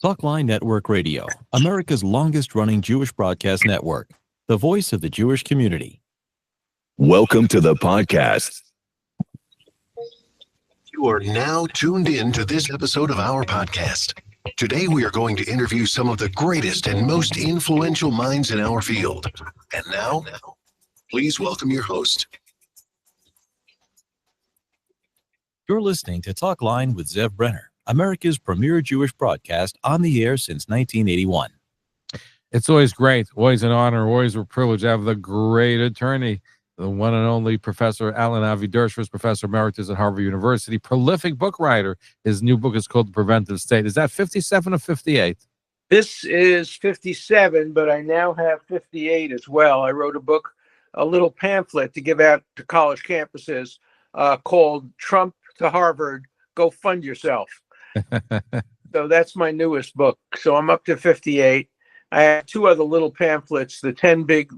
Talkline Network Radio, America's longest-running Jewish broadcast network, the voice of the Jewish community. Welcome to the podcast. You are now tuned in to this episode of our podcast. Today, we are going to interview some of the greatest and most influential minds in our field. And now, please welcome your host. You're listening to Talkline with Zev Brenner, America's premier Jewish broadcast on the air since 1981. It's always great, always an honor, always a privilege to have the great attorney, the one and only Professor Alan Dershowitz, Professor Emeritus at Harvard University, prolific book writer. His new book is called The Preventive State. Is that 57 or 58? This is 57, but I now have 58 as well. I wrote a book, a little pamphlet to give out to college campuses called Trump to Harvard, Go Fund Yourself. So that's my newest book. So I'm up to 58. I have two other little pamphlets, the 10 big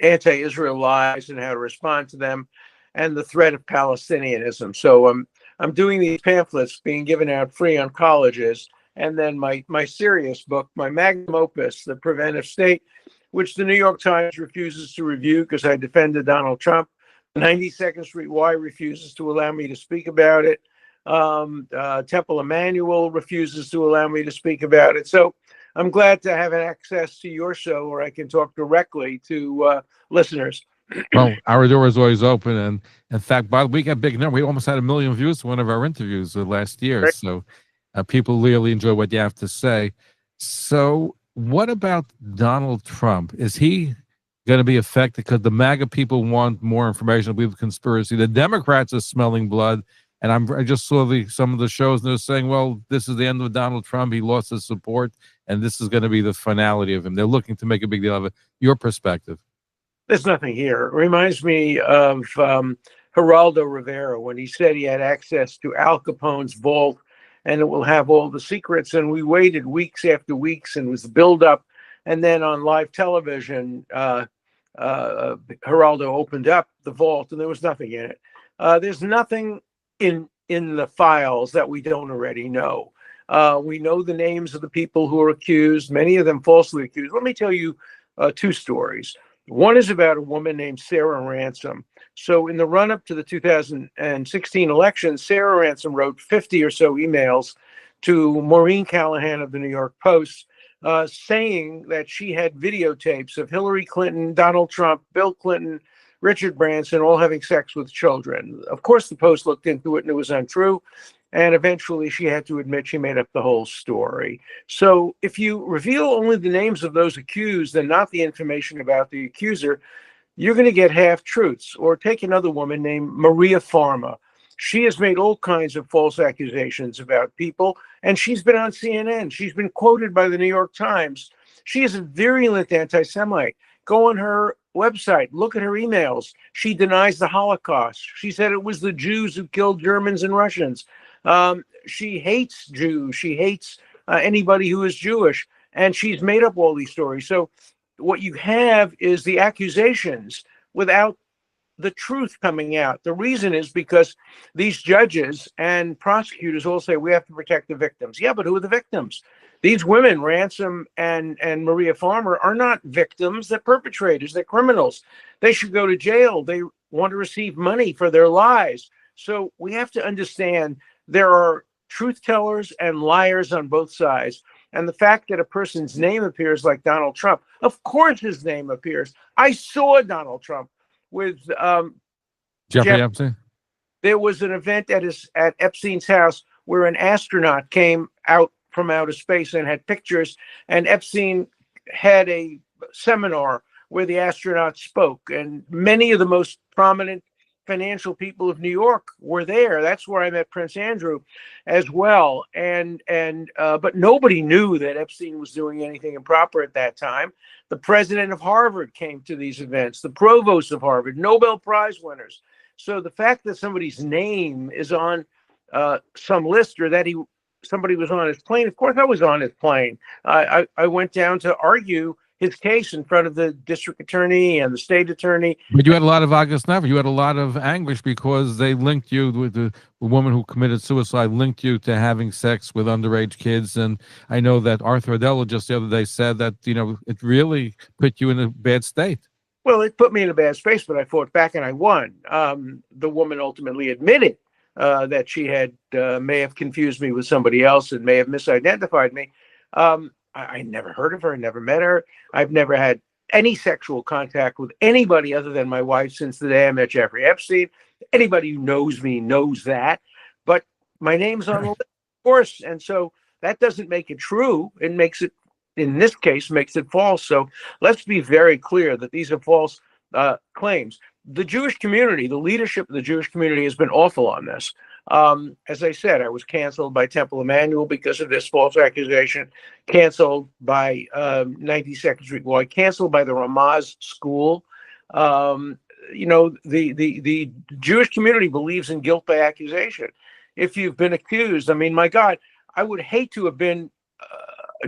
anti-Israel lies and how to respond to them, and the threat of Palestinianism. So I'm doing these pamphlets being given out free on colleges. And then my serious book, my magnum opus, The Preventive State, which the New York Times refuses to review because I defended Donald Trump. 92nd Street Y refuses to allow me to speak about it. Temple Emmanuel refuses to allow me to speak about it. So I'm glad to have access to your show where I can talk directly to listeners. Well, our door is always open. And in fact, by the week, a big number. We almost had 1 million views to one of our interviews last year. Right. So people really enjoy what you have to say. So what about Donald Trump? Is he going to be affected? Because the MAGA people want more information. I believe the conspiracy. The Democrats are smelling blood. And I just saw some of the shows, and they're saying, well, this is the end of Donald Trump. He lost his support, and this is going to be the finality of him. They're looking to make a big deal of it. Your perspective? There's nothing here. It reminds me of Geraldo Rivera when he said he had access to Al Capone's vault, and it will have all the secrets. And we waited weeks after weeks, and it was the buildup. And then on live television, Geraldo opened up the vault, and there was nothing in it. There's nothing in the files that we don't already know. We know the names of the people who are accused, many of them falsely accused. Let me tell you two stories. One is about a woman named Sarah Ransom. So in the run-up to the 2016 election, Sarah Ransom wrote 50 or so emails to Maureen Callahan of the New York Post saying that she had videotapes of Hillary Clinton, Donald Trump, Bill Clinton, Richard Branson, all having sex with children. Of course, the Post looked into it and it was untrue. And eventually she had to admit she made up the whole story. So if you reveal only the names of those accused and not the information about the accuser, you're going to get half-truths. Or take another woman named Maria Farma. She has made all kinds of false accusations about people, and she's been on CNN. She's been quoted by the New York Times. She is a virulent anti-Semite. Go on her website, look at her emails. She denies the Holocaust. She said it was the Jews who killed Germans and Russians. She hates Jews. She hates anybody who is Jewish. And she's made up all these stories. So what you have is the accusations without the truth coming out. The reason is because these judges and prosecutors all say we have to protect the victims. Yeah, but who are the victims? These women, Ransom and Maria Farmer, are not victims. They're perpetrators. They're criminals. They should go to jail. They want to receive money for their lies. So we have to understand there are truth tellers and liars on both sides. And the fact that a person's name appears like Donald Trump, of course his name appears. I saw Donald Trump with Jeffrey Epstein. There was an event at Epstein's house where an astronaut came out from outer space and had pictures, and Epstein had a seminar where the astronauts spoke, and many of the most prominent financial people of New York were there. That's where I met Prince Andrew as well. But nobody knew that Epstein was doing anything improper at that time. The president of Harvard came to these events, the provost of Harvard, Nobel Prize winners. So the fact that somebody's name is on some list, or that somebody was on his plane, of course I was on his plane. I went down to argue his case in front of the district attorney and the state attorney. But you had a lot of August Never. You had a lot of anguish because they linked you with the woman who committed suicide, linked you to having sex with underage kids. And I know that Arthur Adela just the other day said that, it really put you in a bad state. Well, it put me in a bad space, but I fought back and I won. The woman ultimately admitted that she may have confused me with somebody else and may have misidentified me. I never heard of her, never met her. I've never had any sexual contact with anybody other than my wife since the day I met Jeffrey Epstein. Anybody who knows me knows that. But my name's on the list, of course. And so that doesn't make it true. It makes it, in this case, makes it false. So let's be very clear that these are false claims. The Jewish community, the leadership of the Jewish community has been awful on this. As I said, I was canceled by Temple Emmanuel because of this false accusation, canceled by 92nd Street Y, canceled by the Ramaz School. The Jewish community believes in guilt by accusation. If you've been accused, I mean, my God, I would hate to have been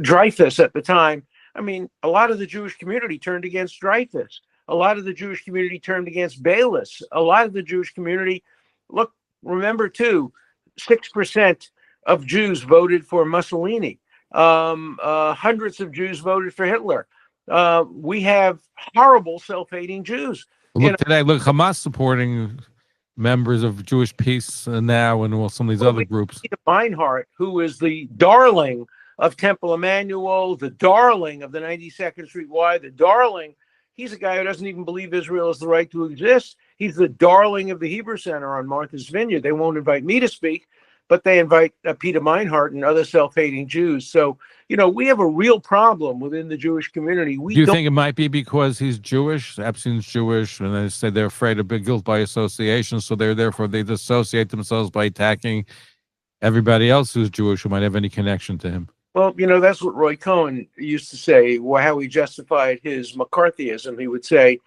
Dreyfus at the time. I mean, a lot of the Jewish community turned against Dreyfus. A lot of the Jewish community turned against Bayless. A lot of the Jewish community, look, remember too, 6% of Jews voted for Mussolini. Hundreds of Jews voted for Hitler. We have horrible self-hating Jews. Look, Hamas supporting members of Jewish Peace now and some of these other groups. Meinhardt, who is the darling of Temple Emmanuel, the darling of the 92nd Street Y, the darling. He's a guy who doesn't even believe Israel has the right to exist. He's the darling of the Hebrew Center on Martha's Vineyard. They won't invite me to speak, but they invite Peter Meinhardt and other self-hating Jews. So, we have a real problem within the Jewish community. Do you think it might be because he's Jewish, Epstein's Jewish, and they say they're afraid of big guilt by association, so they dissociate themselves by attacking everybody else who's Jewish who might have any connection to him? Well, that's what Roy Cohn used to say, how he justified his McCarthyism. He would say,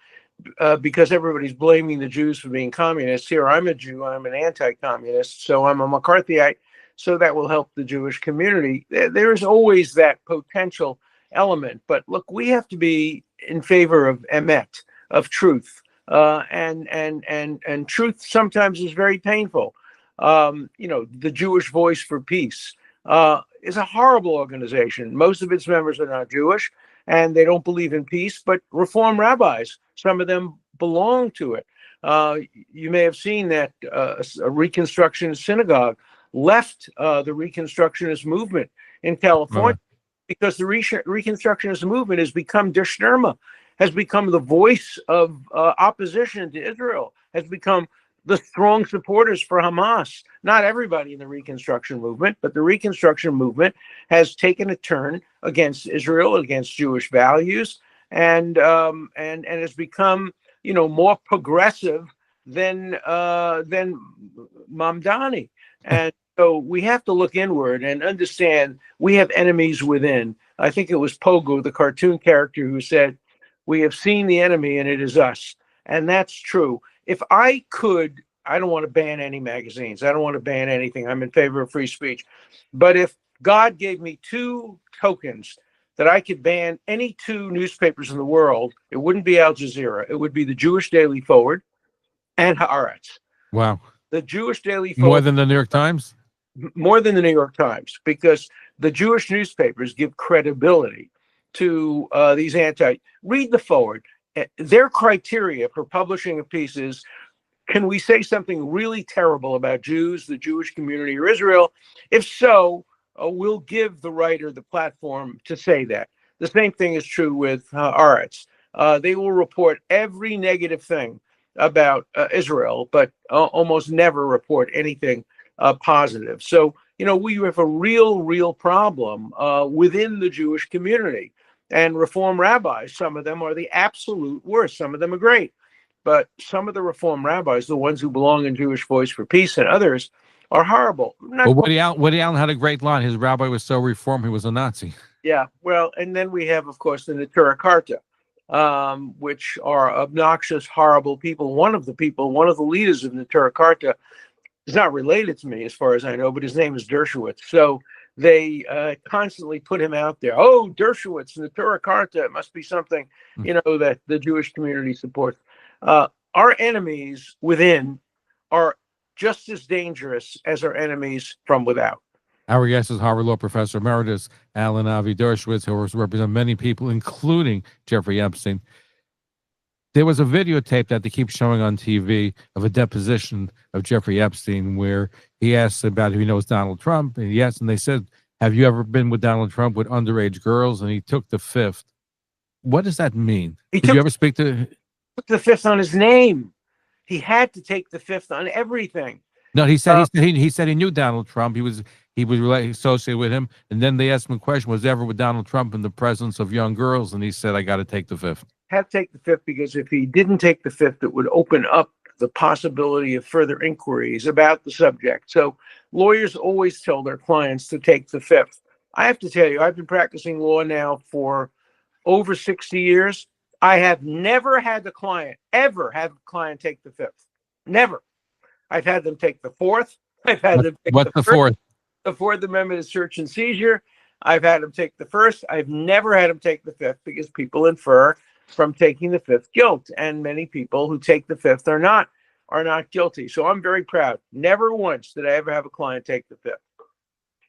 because everybody's blaming the Jews for being communists, here I'm a Jew, I'm an anti-communist, so I'm a McCarthyite, so that will help the Jewish community. There is always that potential element. But look, we have to be in favor of emet, of truth. And truth sometimes is very painful. The Jewish Voice for Peace is a horrible organization. Most of its members are not Jewish, and they don't believe in peace, but Reform rabbis, some of them belong to it. You may have seen that a Reconstructionist synagogue left the Reconstructionist movement in California because the Reconstructionist movement has become der Stürmer, has become the voice of opposition to Israel, has become the strong supporters for Hamas. Not everybody in the Reconstruction movement, but the Reconstruction movement has taken a turn against Israel, against Jewish values, and has become, more progressive than Mamdani. And so we have to look inward and understand we have enemies within. I think it was Pogo, the cartoon character, who said, "We have seen the enemy, and it is us." And that's true. If I could, I don't want to ban any magazines. I don't want to ban anything. I'm in favor of free speech. But if God gave me two tokens that I could ban any two newspapers in the world, it wouldn't be Al Jazeera. It would be the Jewish Daily Forward and Haaretz. Wow. The Jewish Daily Forward. More than the New York Times? More than the New York Times, because the Jewish newspapers give credibility to these read the Forward. Their criteria for publishing a piece is, can we say something really terrible about Jews, the Jewish community, or Israel? If so, we'll give the writer the platform to say that. The same thing is true with Haaretz. They will report every negative thing about Israel, but almost never report anything positive. So, we have a real problem within the Jewish community. And Reform rabbis, some of them are the absolute worst. Some of them are great. But some of the Reform rabbis, the ones who belong in Jewish Voice for Peace and others, are horrible. Well, Woody Allen had a great line. His rabbi was so reformed, he was a Nazi. Yeah, well, and then we have, of course, the Neturei Karta, which are obnoxious, horrible people. One of the leaders of Neturei Karta is not related to me, as far as I know, but his name is Dershowitz. So they constantly put him out there. Oh, Dershowitz and the Torah Carta, it must be something, that the Jewish community supports. Our enemies within are just as dangerous as our enemies from without. Our guest is Harvard Law Professor Emeritus Alan Dershowitz, who has represented many people, including Jeffrey Epstein. There was a videotape that they keep showing on TV of a deposition of Jeffrey Epstein where he asked about if he knows Donald Trump. And yes, and they said, have you ever been with Donald Trump with underage girls? And he took the fifth. What does that mean? Did you ever speak to... Took the fifth on his name. He had to take the fifth on everything. No, he said he said he knew Donald Trump. He was associated with him. And then they asked him a question, was ever with Donald Trump in the presence of young girls? And he said, I got to take the fifth. Had to take the fifth because if he didn't take the fifth, it would open up the possibility of further inquiries about the subject. So lawyers always tell their clients to take the fifth. I have to tell you, I've been practicing law now for over 60 years. I have never had the client take the fifth. Never. I've had them take the fourth. I've had them take the fourth? The Fourth Amendment is search and seizure. I've had them take the first. I've never had them take the fifth because people infer from taking the fifth guilt, and many people who take the fifth are not guilty. So I'm very proud. Never once did I ever have a client take the fifth.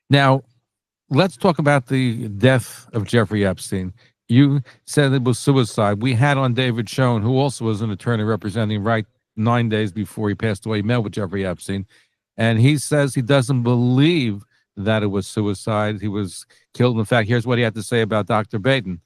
Now, let's talk about the death of Jeffrey Epstein. You said it was suicide. We had on David Schoen, who also was an attorney representing Wright 9 days before he passed away. He met with Jeffrey Epstein, and he says he doesn't believe that it was suicide. He was killed. In fact, here's what he had to say about Dr. Baden.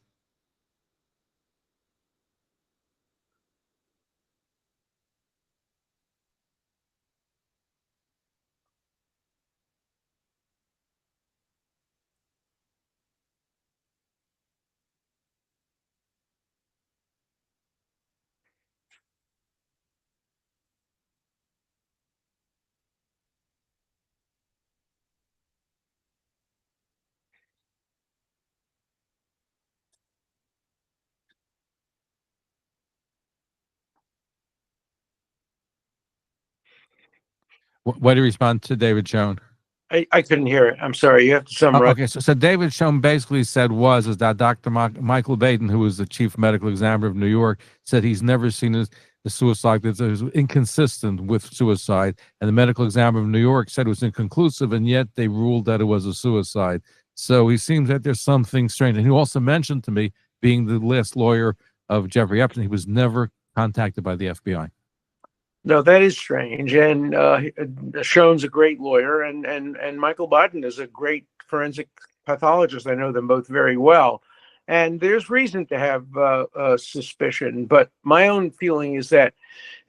What do you respond to David Schoen? I couldn't hear it. I'm sorry. You have to summarize. Okay, so David Schoen basically said is that Dr. Michael Baden, who was the chief medical examiner of New York, said he's never seen the suicide that was inconsistent with suicide. And the medical examiner of New York said it was inconclusive, and yet they ruled that it was a suicide. So he seems that there's something strange. And he also mentioned to me, being the last lawyer of Jeffrey Epstein, he was never contacted by the FBI. No, that is strange. And Schoen's a great lawyer, and Michael Baden is a great forensic pathologist. I know them both very well. And there's reason to have suspicion. But my own feeling is that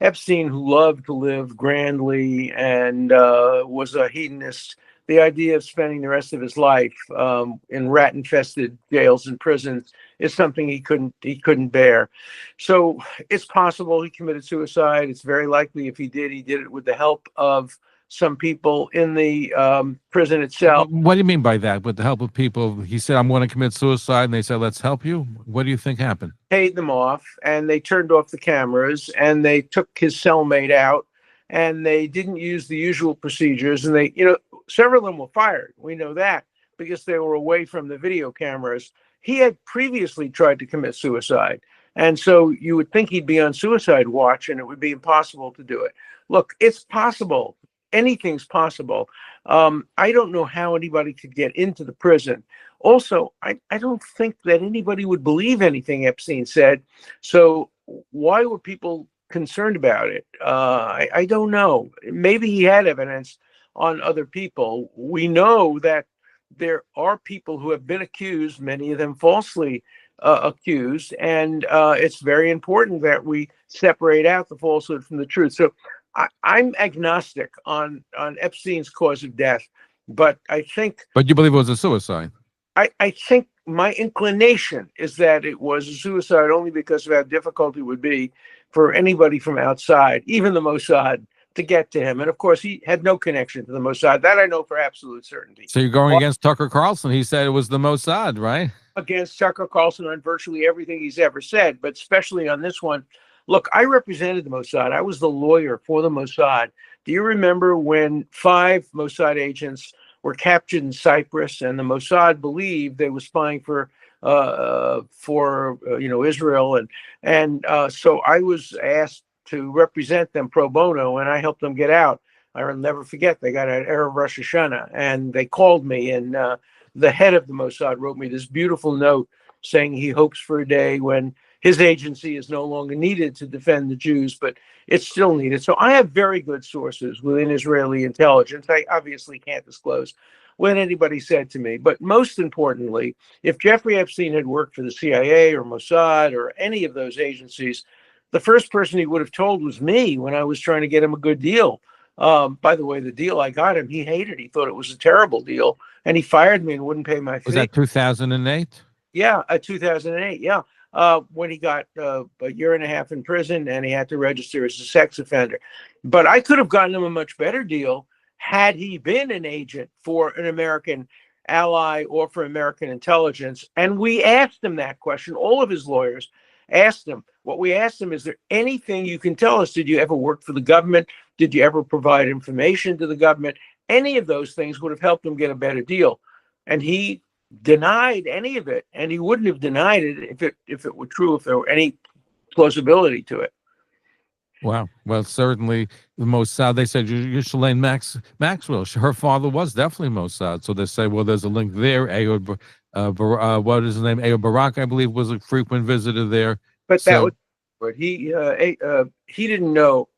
Epstein, who loved to live grandly and was a hedonist, the idea of spending the rest of his life in rat-infested jails and prisons is something he couldn't bear. So it's possible he committed suicide. It's very likely if he did it with the help of some people in the prison itself. What do you mean by that? With the help of people? He said, I'm going to commit suicide, and they said, let's help you. What do you think happened? Paid them off, and they turned off the cameras, and they took his cellmate out, and they didn't use the usual procedures, and they, several of them were fired. We know that because they were away from the video cameras. He had previously tried to commit suicide. And so you would think he'd be on suicide watch and it would be impossible to do it. Look, it's possible. Anything's possible. I don't know how anybody could get into the prison. Also, I don't think that anybody would believe anything Epstein said. So why were people concerned about it? I don't know. Maybe he had evidence on other people. We know that there are people who have been accused, many of them falsely accused, and it's very important that we separate out the falsehood from the truth. So I'm agnostic on Epstein's cause of death, but I think... But you believe it was a suicide? I think my inclination is that it was a suicide only because of how difficult it would be for anybody from outside, even the Mossad, to get to him. And of course, he had no connection to the Mossad. That I know for absolute certainty. So you're going against Tucker Carlson. He said it was the Mossad, right? Against Tucker Carlson on virtually everything he's ever said, but especially on this one. Look, I represented the Mossad. I was the lawyer for the Mossad. Do you remember when 5 Mossad agents were captured in Cyprus, and the Mossad believed they were spying for Israel, and so I was asked to represent them pro bono, and I helped them get out. I'll never forget, they got out Erev Rosh Hashanah, and they called me, and the head of the Mossad wrote me this beautiful note saying he hopes for a day when his agency is no longer needed to defend the Jews, but it's still needed. So I have very good sources within Israeli intelligence. I obviously can't disclose what anybody said to me, but most importantly, if Jeffrey Epstein had worked for the CIA or Mossad or any of those agencies, the first person he would have told was me when I was trying to get him a good deal. By the way, the deal I got him, he hated. He thought it was a terrible deal, and he fired me and wouldn't pay my fee. Was that 2008? Yeah, 2008. Yeah, when he got a year and a half in prison, and he had to register as a sex offender. But I could have gotten him a much better deal had he been an agent for an American ally or for American intelligence. And we asked him that question. All of his lawyers asked him. What we asked him, is there anything you can tell us? Did you ever work for the government? Did you ever provide information to the government? Any of those things would have helped him get a better deal. And he denied any of it. And he wouldn't have denied it if it were true, if there were any plausibility to it. Wow. Well, certainly the Mossad, they said Ghislaine Maxwell, her father was definitely Mossad. So they say, well, there's a link there. Ehud, what is his name? Ehud Barak, I believe, was a frequent visitor there. But that was, but he didn't know.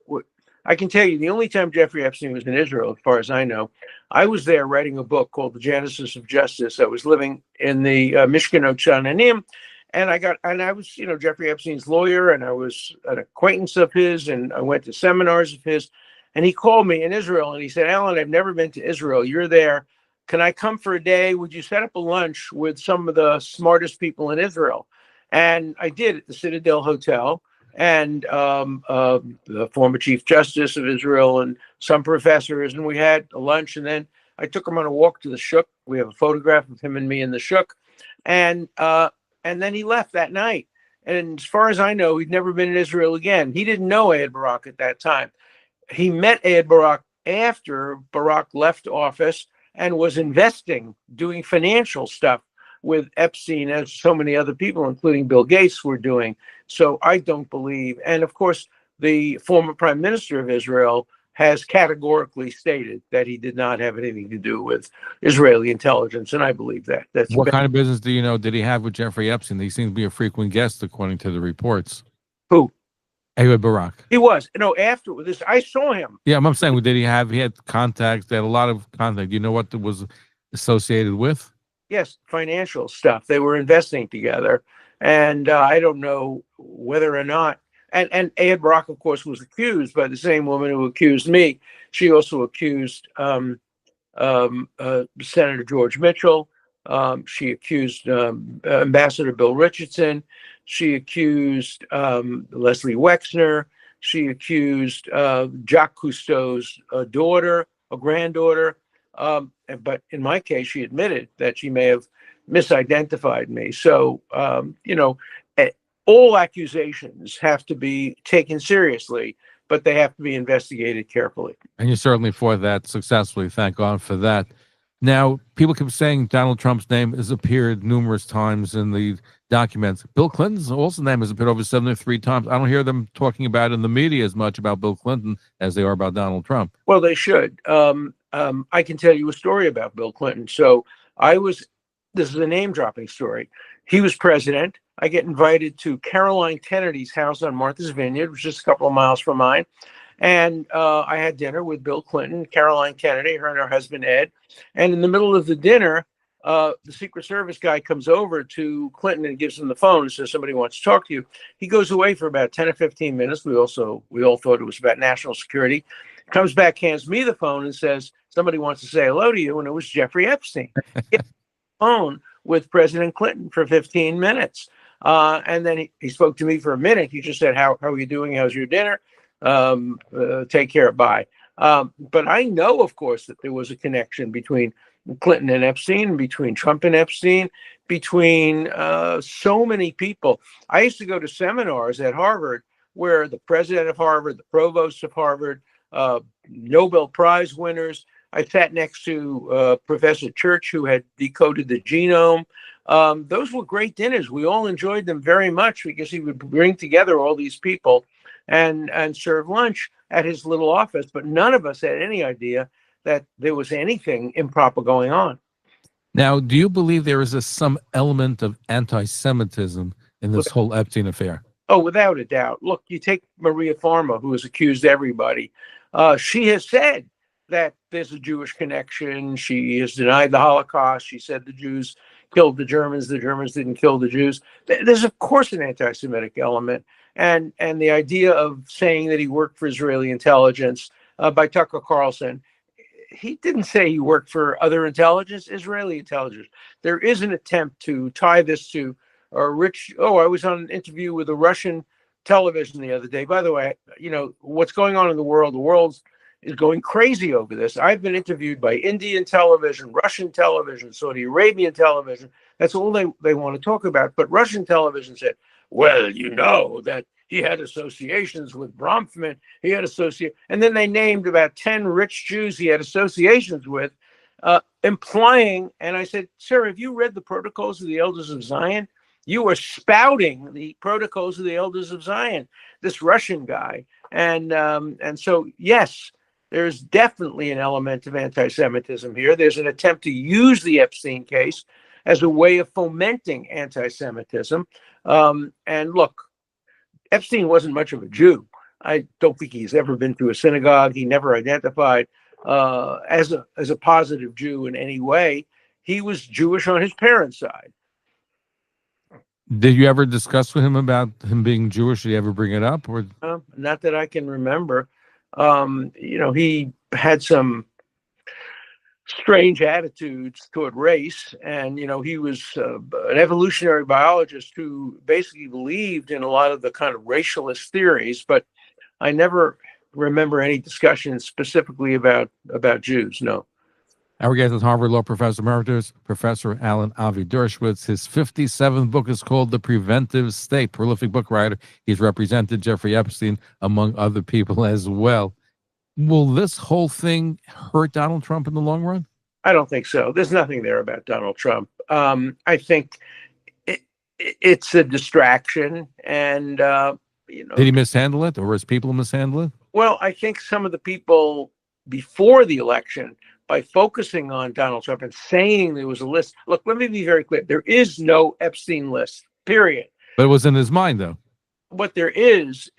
I can tell you, the only time Jeffrey Epstein was in Israel, as far as I know, I was there writing a book called The Genesis of Justice. I was living in the Mishkanot Sha'ananim, and I was, Jeffrey Epstein's lawyer, and I was an acquaintance of his, and I went to seminars of his, and he called me in Israel, and he said, Alan, I've never been to Israel. You're there. Can I come for a day? Would you set up a lunch with some of the smartest people in Israel? And I did at the Citadel Hotel, and the former Chief Justice of Israel and some professors, and we had a lunch, and then I took him on a walk to the Shuk. We have a photograph of him and me in the Shuk, and then he left that night. And as far as I know, he'd never been in Israel again. He didn't know Ehud Barak at that time. He met Ehud Barak after Barak left office and was investing, doing financial stuff with Epstein, as so many other people, including Bill Gates, were doing. So I don't believe. And of course, the former prime minister of Israel has categorically stated that he did not have anything to do with Israeli intelligence, and I believe that. That's what kind of business do you know did he have with Jeffrey Epstein? He seems to be a frequent guest, according to the reports. Who? Ehud Barak. He was. No, after this, I saw him. Yeah, I'm saying, he had contacts? They had a lot of contact. You know what it was associated with? Yes, financial stuff. They were investing together, and I don't know whether or not. And Ehud Barak, of course, was accused by the same woman who accused me. She also accused Senator George Mitchell. She accused Ambassador Bill Richardson. She accused Leslie Wexner. She accused Jacques Cousteau's daughter, a granddaughter. But in my case, she admitted that she may have misidentified me. So, all accusations have to be taken seriously, but they have to be investigated carefully. And you certainly fought that successfully. Thank God for that. Now, people keep saying Donald Trump's name has appeared numerous times in the documents. Bill Clinton's also name has appeared over 73 times. I don't hear them talking about in the media as much about Bill Clinton as they are about Donald Trump. Well, they should. I can tell you a story about Bill Clinton. So this is a name-dropping story. He was president. I get invited to Caroline Kennedy's house on Martha's Vineyard, which is just a couple of miles from mine. And I had dinner with Bill Clinton, Caroline Kennedy, her and her husband, Ed. And in the middle of the dinner, the Secret Service guy comes over to Clinton and gives him the phone and says, somebody wants to talk to you. He goes away for about 10 or 15 minutes. We all thought it was about national security. Comes back, hands me the phone and says, somebody wants to say hello to you. And it was Jeffrey Epstein. He had the phone with President Clinton for 15 minutes. And then he spoke to me for a minute. He just said, how are you doing? How's your dinner? Take care. Bye. But I know, of course, that there was a connection between Clinton and Epstein, between Trump and Epstein, between so many people. I used to go to seminars at Harvard where the president of Harvard, the provost of Harvard, Nobel Prize winners, I sat next to Professor Church, who had decoded the genome. Those were great dinners. We all enjoyed them very much because he would bring together all these people and serve lunch at his little office. But none of us had any idea that there was anything improper going on. Now, do you believe there is some element of anti-Semitism in this whole Epstein affair? Oh, without a doubt. Look, you take Maria Farmer, who has accused everybody. She has said that there's a Jewish connection. She has denied the Holocaust. She said the Jews killed the Germans didn't kill the Jews. There's, of course, an anti-Semitic element. And the idea of saying that he worked for Israeli intelligence by Tucker Carlson, he didn't say he worked for other intelligence, Israeli intelligence. There is an attempt to tie this to I was on an interview with a Russian television the other day. By the way, what's going on in the world is going crazy over this. I've been interviewed by Indian television, Russian television, Saudi Arabian television. That's all they want to talk about. But Russian television said, well, that he had associations with Bronfman. And then they named about 10 rich Jews he had associations with, implying, and I said, sir, have you read the Protocols of the Elders of Zion? You are spouting the Protocols of the Elders of Zion, this Russian guy. And so, yes, there's definitely an element of anti-Semitism here. There's an attempt to use the Epstein case as a way of fomenting anti-Semitism. And look, Epstein wasn't much of a Jew. I don't think he's ever been to a synagogue. He never identified as a positive Jew in any way. He was Jewish on his parents' side. Did you ever discuss with him about him being Jewish? Did he ever bring it up? Or not that I can remember. He had some strange attitudes toward race, and he was an evolutionary biologist who basically believed in a lot of the kind of racialist theories, but I never remember any discussion specifically about Jews. No. Our guest is Harvard Law Professor Emeritus, Professor Alan Dershowitz. His 57th book is called The Preventive State. Prolific book writer. He's represented Jeffrey Epstein, among other people as well. Will this whole thing hurt Donald Trump in the long run? I don't think so. There's nothing there about Donald Trump. I think it's a distraction, and Did he mishandle it, or his people mishandle it? Well, I think some of the people before the election, by focusing on Donald Trump and saying there was a list. Look, let me be very clear. There is no Epstein list, period. But it was in his mind, though. What there is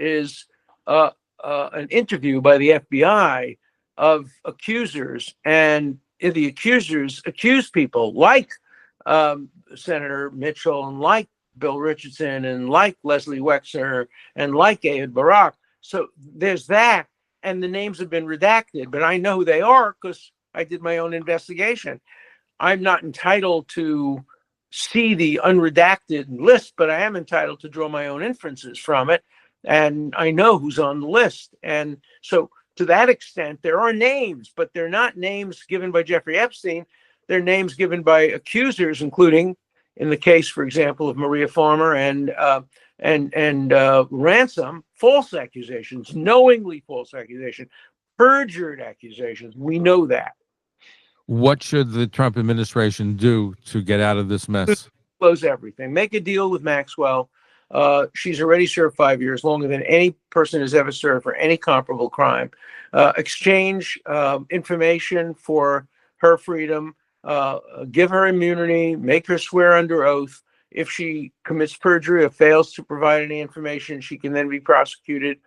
an interview by the FBI of accusers, and the accusers accuse people like Senator Mitchell and like Bill Richardson and like Leslie Wexner and like Ehud Barak. So there's that, and the names have been redacted, but I know who they are because I did my own investigation. I'm not entitled to see the unredacted list, but I am entitled to draw my own inferences from it. And I know who's on the list. And so to that extent, there are names, but they're not names given by Jeffrey Epstein. They're names given by accusers, including in the case, for example, of Maria Farmer and Ransom, false accusations, knowingly false accusations, perjured accusations. We know that. What should the Trump administration do to get out of this mess? Close everything. Make a deal with Maxwell. She's already served 5 years, longer than any person has ever served for any comparable crime. Exchange information for her freedom. Give her immunity. Make her swear under oath. If she commits perjury or fails to provide any information, she can then be prosecuted.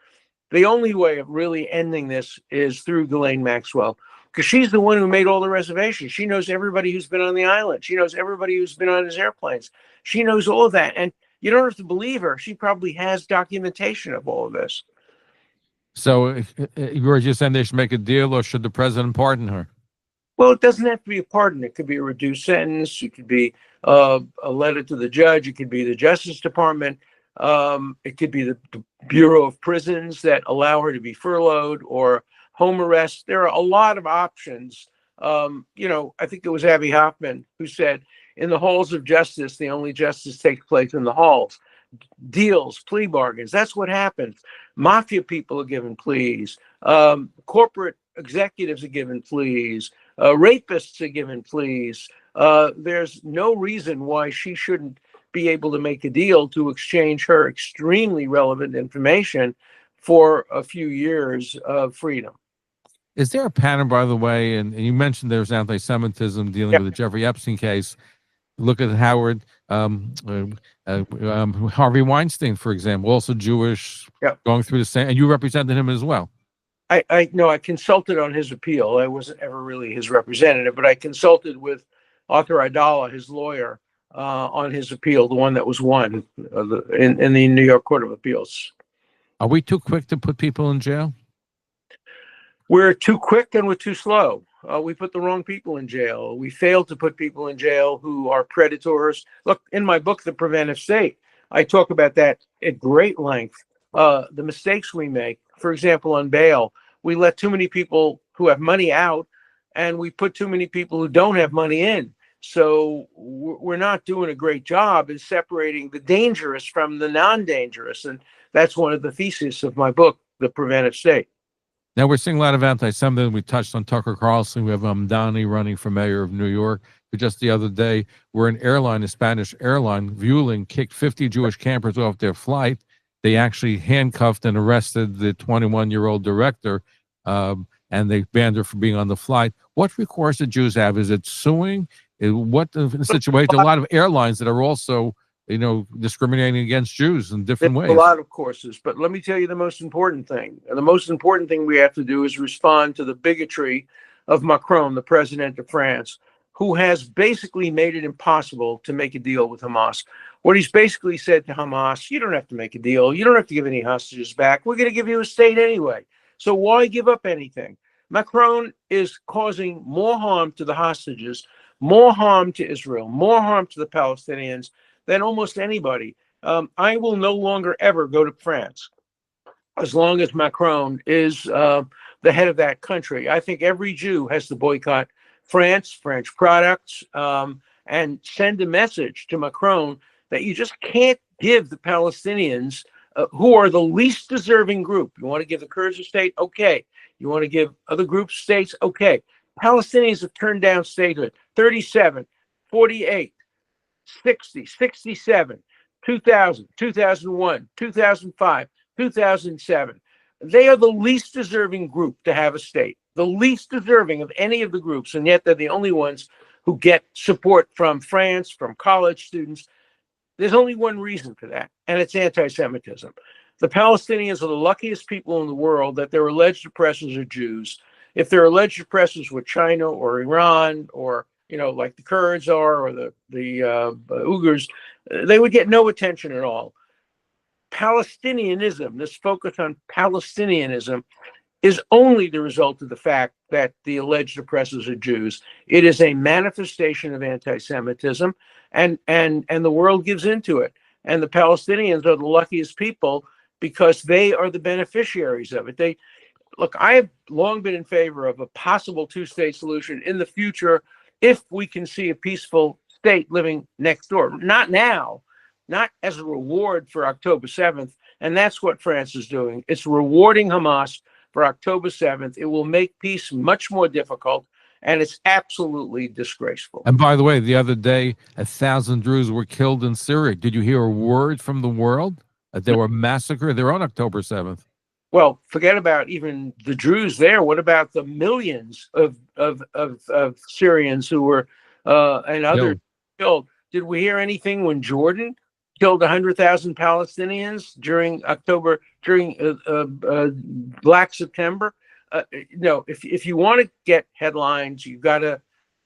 The only way of really ending this is through Ghislaine Maxwell, because she's the one who made all the reservations. She knows everybody who's been on the island. She knows everybody who's been on his airplanes. She knows all of that. And you don't have to believe her. She probably has documentation of all of this. So you're just saying they should make a deal, or should the president pardon her? Well, it doesn't have to be a pardon. It could be a reduced sentence. It could be a letter to the judge. It could be the Justice Department. It could be the Bureau of Prisons that allow her to be furloughed, or home arrest. There are a lot of options. I think it was Abby Hoffman who said, in the halls of justice, the only justice takes place in the halls. Deals, plea bargains, that's what happens. Mafia people are given pleas. Corporate executives are given pleas. Rapists are given pleas. There's no reason why she shouldn't be able to make a deal to exchange her extremely relevant information for a few years of freedom. Is there a pattern, by the way, and you mentioned there's anti-Semitism dealing with the Jeffrey Epstein case. Look at Harvey Weinstein, for example, also Jewish, going through the same, and you represented him as well. I know I consulted on his appeal. I wasn't ever really his representative, but I consulted with Arthur Aidala, his lawyer, on his appeal, the one that was won in the New York Court of Appeals. Are we too quick to put people in jail? We're too quick and we're too slow. We put the wrong people in jail. We fail to put people in jail who are predators. Look, in my book, The Preventive State, I talk about that at great length. The mistakes we make, for example, on bail, we let too many people who have money out and we put too many people who don't have money in. So we're not doing a great job in separating the dangerous from the non-dangerous. And that's one of the theses of my book, The Preventive State. Now, we're seeing a lot of anti-Semitism. We touched on Tucker Carlson. We have Donnie running for mayor of New York. But just the other day, where an airline, a Spanish airline, Vueling, kicked 50 Jewish campers off their flight. They actually handcuffed and arrested the 21-year-old director, and they banned her from being on the flight. What recourse do Jews have? Is it suing? What the situation? A lot of airlines that are also, discriminating against Jews in different ways. A lot of courses, but let me tell you the most important thing. And the most important thing we have to do is respond to the bigotry of Macron, the president of France, who has basically made it impossible to make a deal with Hamas. What he's basically said to Hamas, you don't have to make a deal. You don't have to give any hostages back. We're going to give you a state anyway. So why give up anything? Macron is causing more harm to the hostages, more harm to Israel, more harm to the Palestinians than almost anybody. I will no longer ever go to France as long as Macron is the head of that country. I think every Jew has to boycott France, French products, and send a message to Macron that you just can't give the Palestinians, who are the least deserving group. You want to give the Kurds a state? Okay. You want to give other groups states? Okay. Palestinians have turned down statehood. 37, 48, 60, 67, 2000, 2001, 2005, 2007. They are the least deserving group to have a state, the least deserving of any of the groups, and yet they're the only ones who get support from France, from college students. There's only one reason for that, and it's anti-Semitism. The Palestinians are the luckiest people in the world that their alleged oppressors are Jews. If their alleged oppressors were China or Iran or, like the Kurds are, or the Uyghurs, they would get no attention at all. Palestinianism, this focus on Palestinianism, is only the result of the fact that the alleged oppressors are Jews. It is a manifestation of anti-Semitism, and the world gives into it. And the Palestinians are the luckiest people because they are the beneficiaries of it. Look, I have long been in favor of a possible two-state solution in the future if we can see a peaceful state living next door. Not now, not as a reward for October 7th. And that's what France is doing. It's rewarding Hamas for October 7th. It will make peace much more difficult, and it's absolutely disgraceful. And by the way, the other day, 1,000 Druze were killed in Syria. Did you hear a word from the world that they were massacred? They're on October 7th. Well, forget about even the Druze there. What about the millions of Syrians who were and others killed? Did we hear anything when Jordan killed 100,000 Palestinians during Black September? No, if you want to get headlines, you've got to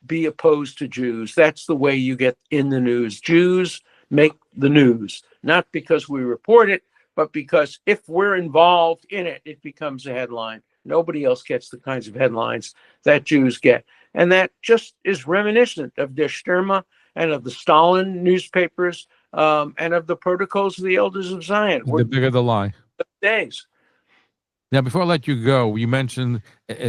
be opposed to Jews. That's the way you get in the news. Jews make the news, not because we report it, but because if we're involved in it, it becomes a headline. Nobody else gets the kinds of headlines that Jews get. And that just is reminiscent of Der Stürmer and of the Stalin newspapers and of the Protocols of the Elders of Zion. The bigger the lie. Days. Now, before I let you go, you mentioned,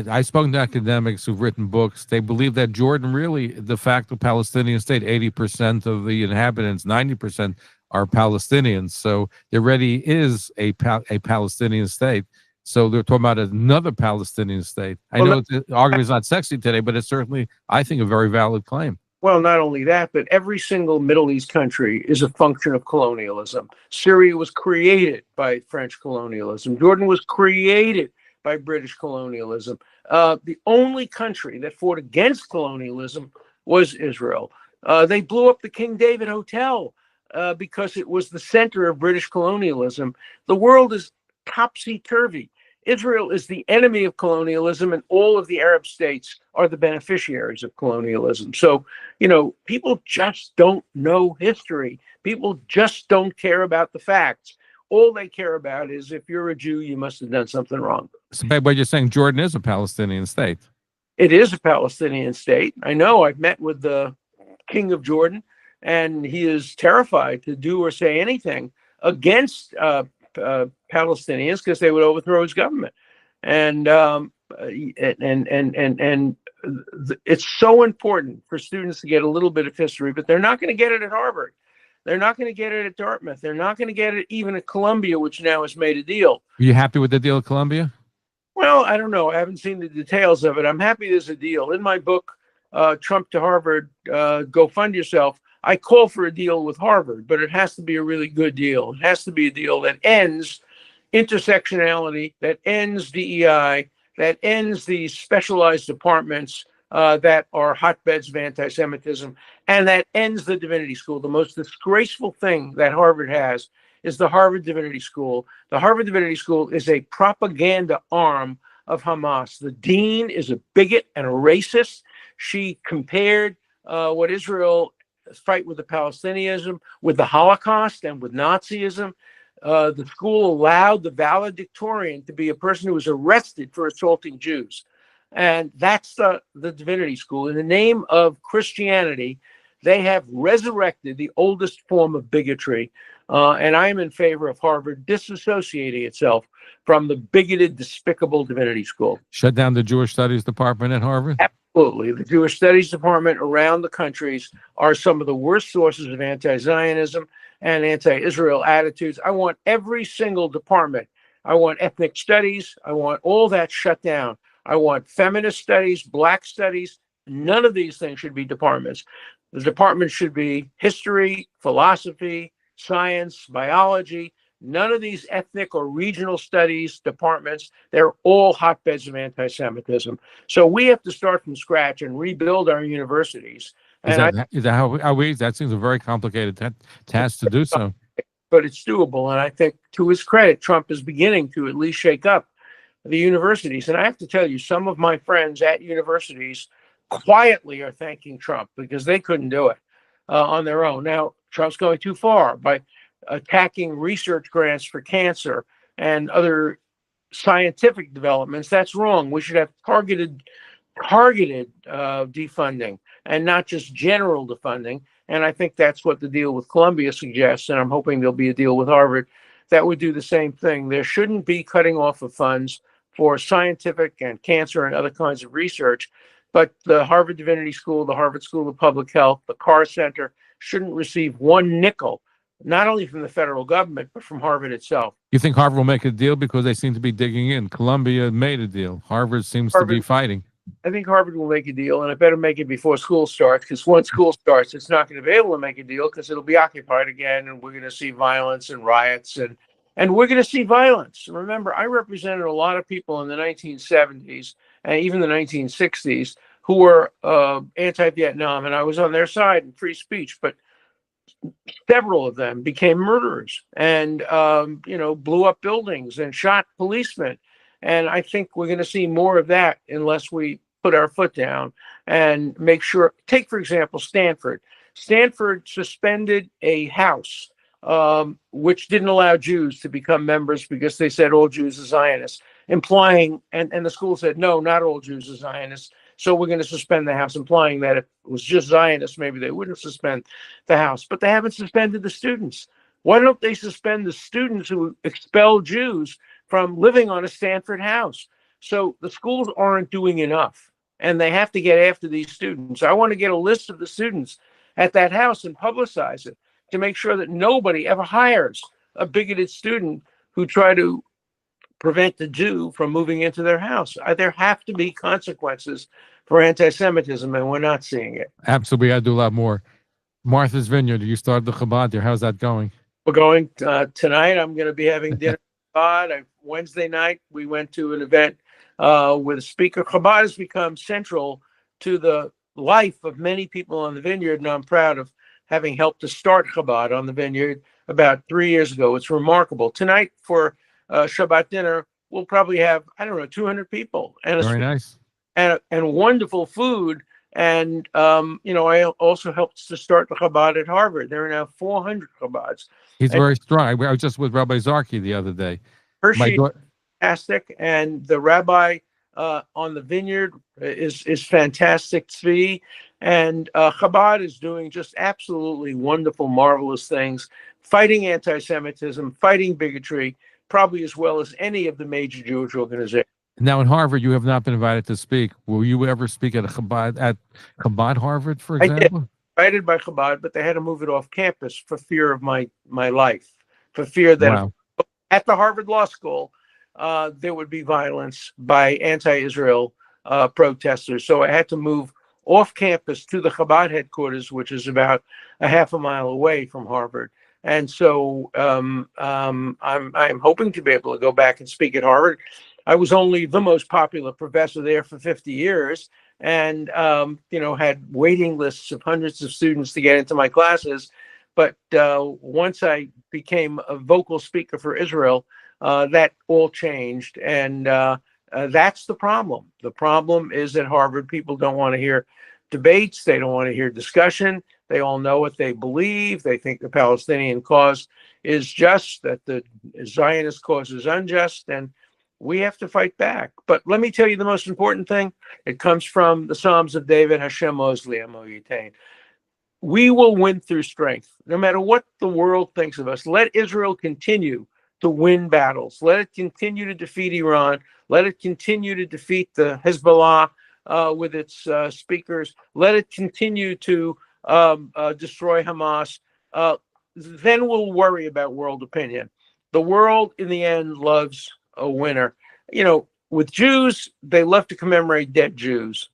I spoke to academics who've written books. They believe that Jordan really, de facto Palestinian state, 80% of the inhabitants, 90% are Palestinians. So there already is a Palestinian state. So they're talking about another Palestinian state. I know the argument is not sexy today, but it's certainly, I think, a very valid claim. Well, not only that, but every single Middle East country is a function of colonialism. Syria was created by French colonialism. Jordan was created by British colonialism. The only country that fought against colonialism was Israel. They blew up the King David Hotel because it was the center of British colonialism. The world is topsy-turvy. Israel is the enemy of colonialism, and all of the Arab states are the beneficiaries of colonialism. So, people just don't know history. People just don't care about the facts. All they care about is if you're a Jew, you must have done something wrong. So, but you're saying Jordan is a Palestinian state. It is a Palestinian state. I know. I've met with the king of Jordan, and he is terrified to do or say anything against Palestinians because they would overthrow his government. And it's so important for students to get a little bit of history, but they're not going to get it at Harvard. They're not going to get it at Dartmouth. They're not going to get it even at Columbia, which now has made a deal. Are you happy with the deal at Columbia? Well, I don't know. I haven't seen the details of it. I'm happy there's a deal. In my book, Trump to Harvard, Go Fund Yourself, I call for a deal with Harvard, but it has to be a really good deal. It has to be a deal that ends intersectionality, that ends DEI, that ends these specialized departments that are hotbeds of anti-Semitism, and that ends the Divinity School. The most disgraceful thing that Harvard has is the Harvard Divinity School. The Harvard Divinity School is a propaganda arm of Hamas. The dean is a bigot and a racist. She compared what Israel fight with the Palestinianism, with the Holocaust, and with Nazism. The school allowed the valedictorian to be a person who was arrested for assaulting Jews. And that's the Divinity School. In the name of Christianity, they have resurrected the oldest form of bigotry. And I am in favor of Harvard disassociating itself from the bigoted, despicable Divinity School. Shut down the Jewish Studies Department at Harvard? Absolutely. The Jewish Studies Department around the countries are some of the worst sources of anti-Zionism and anti-Israel attitudes. I want every single department. I want ethnic studies. I want all that shut down. I want feminist studies, black studies. None of these things should be departments. The department should be history, philosophy, science, biology. None of these ethnic or regional studies departments, they're all hotbeds of anti-Semitism. So we have to start from scratch and rebuild our universities. Is that how we? That seems a very complicated task to do so. But it's doable. And I think, to his credit, Trump is beginning to at least shake up the universities. And I have to tell you, some of my friends at universities quietly are thanking Trump because they couldn't do it on their own. Now, Trump's going too far by attacking research grants for cancer and other scientific developments. That's wrong. We should have targeted defunding and not just general defunding. And I think that's what the deal with Columbia suggests. And I'm hoping there'll be a deal with Harvard that would do the same thing. There shouldn't be cutting off of funds for scientific and cancer and other kinds of research. But the Harvard Divinity School, the Harvard School of Public Health, the Carr Center shouldn't receive one nickel, not only from the federal government, but from Harvard itself. You think Harvard will make a deal because they seem to be digging in? Columbia made a deal. Harvard seems to be fighting. I think Harvard will make a deal, and it better make it before school starts, because once school starts, it's not going to be able to make a deal because it'll be occupied again, and we're going to see violence and riots, and we're going to see violence. Remember, I represented a lot of people in the 1970s and even the 1960s who were anti-Vietnam, and I was on their side in free speech, but several of them became murderers and, blew up buildings and shot policemen. And I think we're going to see more of that unless we put our foot down and make sure. Take, for example, Stanford. Stanford suspended a house which didn't allow Jews to become members because they said all Jews are Zionists, implying, and the school said, no, not all Jews are Zionists. So we're going to suspend the house, implying that if it was just Zionists, maybe they wouldn't suspend the house. But they haven't suspended the students. Why don't they suspend the students who expel Jews from living on a Stanford house? So the schools aren't doing enough, and they have to get after these students. I want to get a list of the students at that house and publicize it to make sure that nobody ever hires a bigoted student who try to prevent the Jew from moving into their house. There have to be consequences for anti-Semitism, and we're not seeing it. Absolutely, we got to do a lot more. Martha's Vineyard, you started the Chabad there. How's that going? We're going tonight. I'm going to be having dinner with Chabad. Wednesday night, we went to an event with a speaker. Chabad has become central to the life of many people on the Vineyard, and I'm proud of having helped to start Chabad on the Vineyard about 3 years ago. It's remarkable. Tonight for Shabbat dinner, we'll probably have, 200 people. And Very nice. And wonderful food. And, I also helped to start the Chabad at Harvard. There are now 400 Chabads. He's very strong. I was just with Rabbi Zarki the other day. Hershey is fantastic, and the rabbi on the Vineyard is fantastic, Tzvi. And Chabad is doing just absolutely wonderful, marvelous things, fighting anti-Semitism, fighting bigotry, probably as well as any of the major Jewish organizations. Now in Harvard, you have not been invited to speak. Will you ever speak at Chabad Harvard, for example? I did, invited by Chabad, but they had to move it off campus for fear of my life, for fear that at the Harvard Law School, there would be violence by anti-Israel protesters. So I had to move off campus to the Chabad headquarters, which is about a half a mile away from Harvard. And so I'm hoping to be able to go back and speak at Harvard. I was only the most popular professor there for 50 years and, had waiting lists of hundreds of students to get into my classes. But once I became a vocal speaker for Israel, that all changed. And that's the problem. The problem is at Harvard, people don't want to hear debates. They don't want to hear discussion. They all know what they believe. They think the Palestinian cause is just, that the Zionist cause is unjust, and we have to fight back. But let me tell you the most important thing. It comes from the Psalms of David, Hashem Ozli Amo Yitain. We will win through strength. No matter what the world thinks of us, let Israel continue to win battles. Let it continue to defeat Iran. Let it continue to defeat the Hezbollah with its speakers. Let it continue to destroy Hamas. Then we'll worry about world opinion. The world, in the end, loves a winner. With Jews, they love to commemorate dead Jews.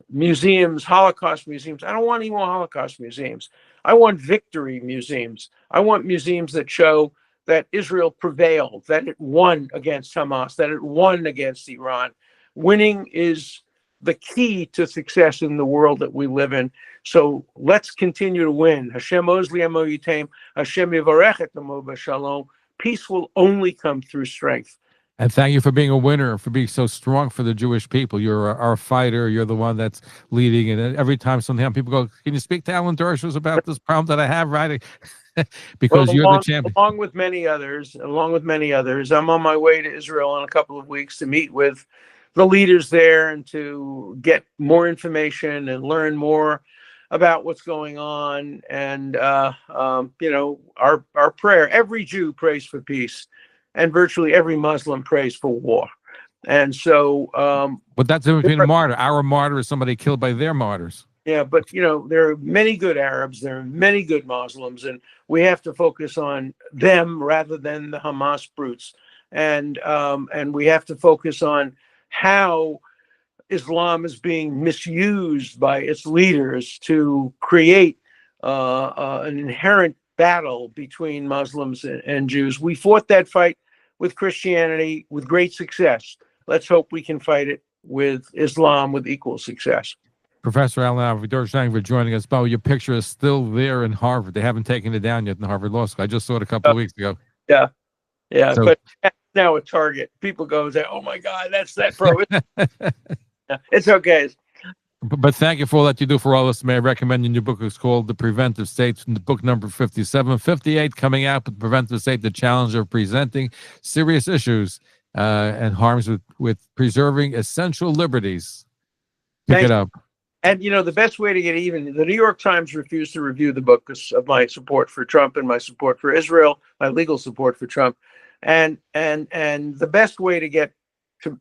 Museums, Holocaust museums. I don't want any more Holocaust museums. I want victory museums. I want museums that show that Israel prevailed, that it won against Hamas, that it won against Iran. Winning is the key to success in the world that we live in. So let's continue to win. Hashem Ozli Amo Yitem, Hashem Yivarech et Amo B'Shalom. Peace will only come through strength. And thank you for being a winner, for being so strong for the Jewish people. You're our fighter. You're the one that's leading. And every time sometimes people go, can you speak to Alan Dershowitz about this problem that I have, right? Because you're the champion. Along with many others, I'm on my way to Israel in a couple of weeks to meet with the leaders there and to get more information and learn more about what's going on. And, our prayer, every Jew prays for peace. And virtually every Muslim prays for war. And so... but that's in between a martyr. Our martyr is somebody killed by their martyrs. Yeah, but, there are many good Arabs. There are many good Muslims. And we have to focus on them rather than the Hamas brutes. And we have to focus on how Islam is being misused by its leaders to create an inherent battle between Muslims and Jews. We fought that fight with Christianity with great success. Let's hope we can fight it with Islam with equal success. Professor Alan Dershowitz, thank you for joining us. Bo, your picture is still there in Harvard. They haven't taken it down yet in Harvard Law School. I just saw it a couple of weeks ago. Yeah. So, but now a target. People go and say, "Oh my God, that's that pro." It's okay. But thank you for all that you do for all of us. May I recommend your new book? It's called The Preventive State, the book number 57. 58 coming out, with Preventive State, the challenge of presenting serious issues and harms with preserving essential liberties. Pick it up. And, the best way to get even, the New York Times refused to review the book because of my support for Trump and my support for Israel, my legal support for Trump. And the best way to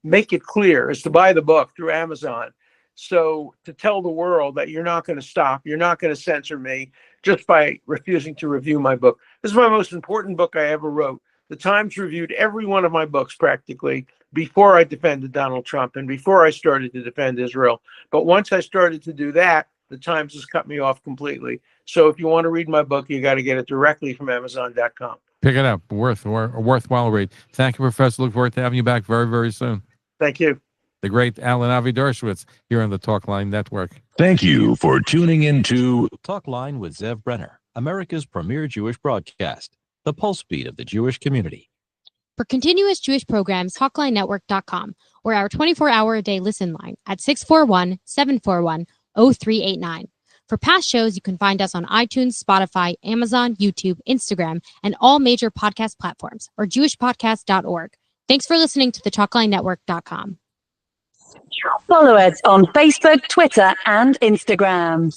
make it clear is to buy the book through Amazon. So to tell the world that you're not going to stop, you're not going to censor me just by refusing to review my book. This is my most important book I ever wrote. The Times reviewed every one of my books practically before I defended Donald Trump and before I started to defend Israel. But once I started to do that, the Times has cut me off completely. So if you want to read my book, you got to get it directly from Amazon.com. Pick it up. A worthwhile read. Thank you, Professor. Look forward to having you back very, very soon. Thank you. The great Alan Dershowitz here on the Talkline Network. Thank you for tuning in to Talkline with Zev Brenner, America's premier Jewish broadcast, the pulse beat of the Jewish community. For continuous Jewish programs, TalklineNetwork.com, or our 24-hour-a-day listen line at 641-741-0389. For past shows, you can find us on iTunes, Spotify, Amazon, YouTube, Instagram, and all major podcast platforms, or jewishpodcast.org. Thanks for listening to the TalklineNetwork.com. Follow us on Facebook, Twitter, and Instagram.